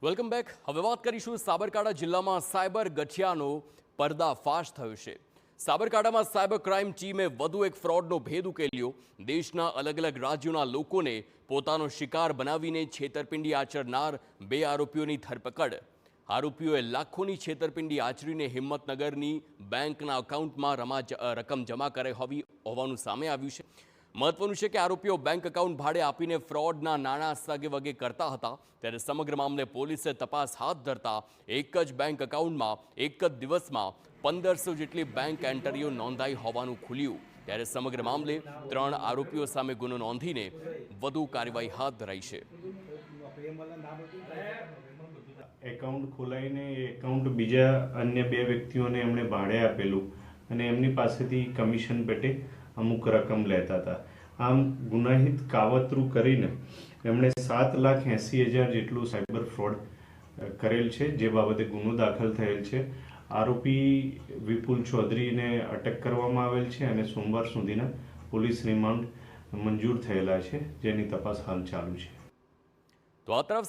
Welcome back. હવે વાત કરીશું સાબરકાંઠા જિલ્લામાં સાયબર ગઠિયાનો પર્દાફાશ થયો છે. સાબરકાંઠામાં સાયબર ક્રાઇમ ટીમે વધુ એક ફ્રોડનો ભેદ ઉકેલ્યો. દેશના અલગ અલગ રાજ્યોના લોકોને પોતાનો શિકાર બનાવીને છેતરપિંડી આચરનાર 2 આરોપીઓની ધરપકડ. આરોપીઓએ લાખોની છેતરપિંડી આચરીને હિંમતનગરની બેંકના એકાઉન્ટમાં રકમ જમા કરી હોવાનું સામે આવ્યું છે. મહત્વનું છે કે આરોપીઓ બેંક એકાઉન્ટ ભાડે આપીને ફ્રોડના નાણાં સગેવગે કરતા હતા. ત્યારે સમગ્ર મામલે પોલીસે તપાસ હાથ ધરતા એક જ બેંક એકાઉન્ટમાં એક જ દિવસમાં 1500 જેટલી બેંક એન્ટ્રીઓ નોંધાઈ હોવાનું ખુલ્યું. ત્યારે સમગ્ર મામલે 3 આરોપીઓ સામે ગુનો નોંધીને વધુ કાર્યવાહી હાથ ધરાઈ છે. એકાઉન્ટ ખોલાઈને એ એકાઉન્ટ બીજા અન્ય 2 વ્યક્તિઓને એમણે ભાડે આપેલું અને એમની પાસેથી કમિશન પેટે અમુક રકમ લેતા હતા. આમ ગુનાહિત કાવતરું કરીને એમણે 7,80,000 જેટલું સાયબર ફ્રોડ કરેલ છે, જે બાબતે ગુનો દાખલ થયેલ છે. આરોપી વિપુલ ચૌધરીને અટક કરવામાં આવેલ છે અને સોમવાર સુધીના પોલીસ રિમાન્ડ મંજૂર થયેલા છે, જેની તપાસ હાલ ચાલુ છે. તો આ તરફ